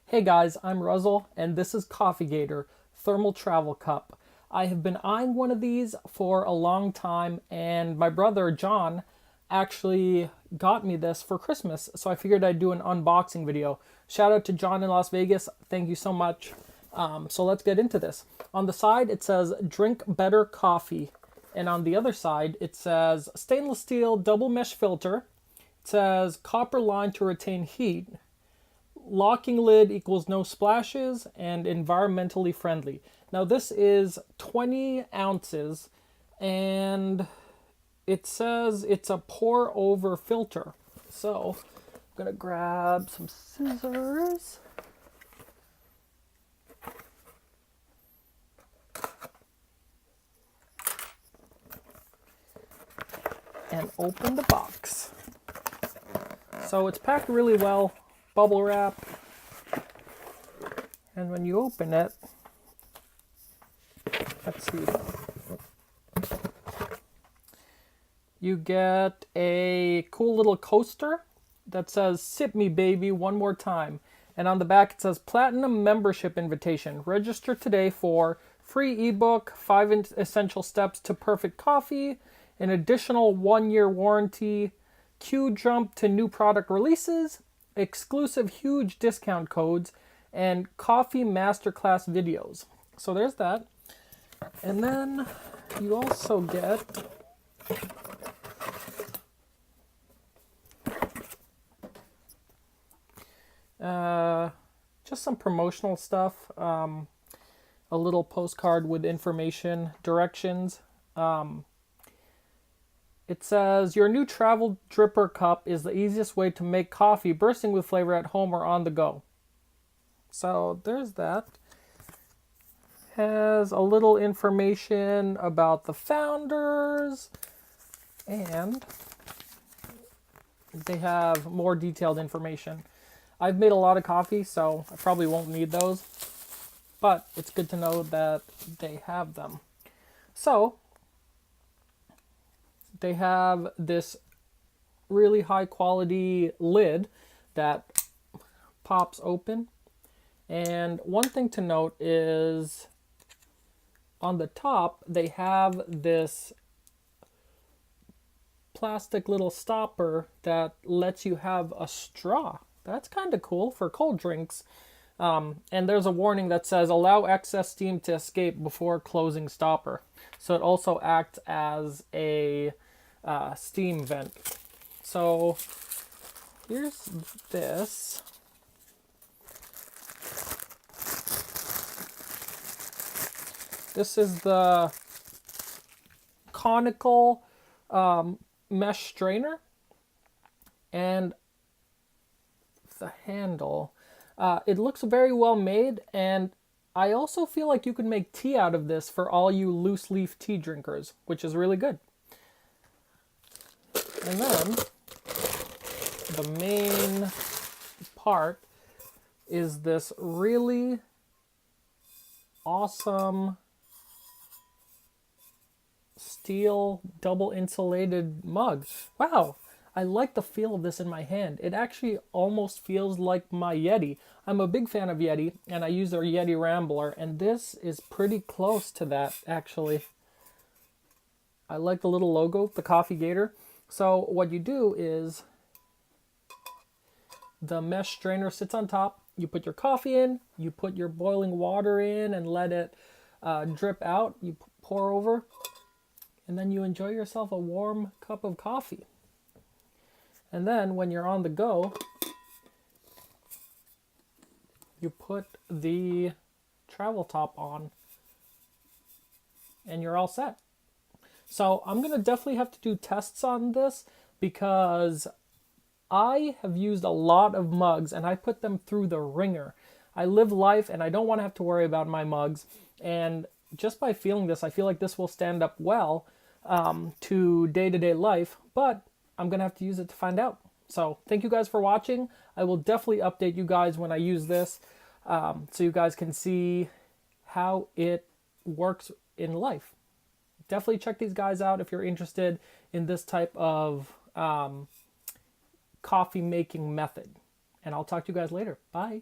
Hey guys, I'm Russell, and this is Coffee Gator Thermal Travel Cup. I have been eyeing one of these for a long time, and my brother John actually got me this for Christmas, so I figured I'd do an unboxing video. Shout out to John in Las Vegas. Thank you so much. So let's get into this. On the side, it says drink better coffee, and on the other side, it says stainless steel double mesh filter. It says copper line to retain heat. Locking lid equals no splashes and environmentally friendly. Now this is 20 ounces and it says it's a pour over filter. So I'm gonna grab some scissors. And open the box. So it's packed really well. Bubble wrap, and when you open it, let's see, you get a cool little coaster that says "Sip me, baby, one more time," and on the back it says Platinum Membership Invitation. Register today for free ebook, 5 essential steps to perfect coffee, an additional 1-year warranty, queue jump to new product releases, exclusive huge discount codes, and coffee masterclass videos. So there's that. And then you also get just some promotional stuff, a little postcard with information, directions. It says, your new travel dripper cup is the easiest way to make coffee bursting with flavor at home or on the go. So there's that. Has a little information about the founders, and they have more detailed information. I've made a lot of coffee, so I probably won't need those, but it's good to know that they have them. So they have this really high quality lid that pops open. And one thing to note is on the top, they have this plastic little stopper that lets you have a straw. That's kind of cool for cold drinks. And there's a warning that says allow excess steam to escape before closing stopper. So it also acts as a steam vent. So here's this. This is the conical mesh strainer, and the handle. It looks very well made, and I also feel like you could make tea out of this for all you loose leaf tea drinkers, which is really good. And then the main part is this really awesome steel double insulated mug. Wow, I like the feel of this in my hand. It actually almost feels like my Yeti. I'm a big fan of Yeti, and I use their Yeti Rambler, and this is pretty close to that, actually. I like the little logo, the Coffee Gator. So what you do is the mesh strainer sits on top. You put your coffee in, you put your boiling water in and let it drip out. You pour over, and then you enjoy yourself a warm cup of coffee. And then when you're on the go, you put the travel top on and you're all set. So I'm going to definitely have to do tests on this because I have used a lot of mugs and I put them through the ringer. I live life and I don't want to have to worry about my mugs. And just by feeling this, I feel like this will stand up well to day-to-day life, but I'm going to have to use it to find out. So thank you guys for watching. I will definitely update you guys when I use this so you guys can see how it works in life. Definitely check these guys out if you're interested in this type of coffee making method. And I'll talk to you guys later. Bye.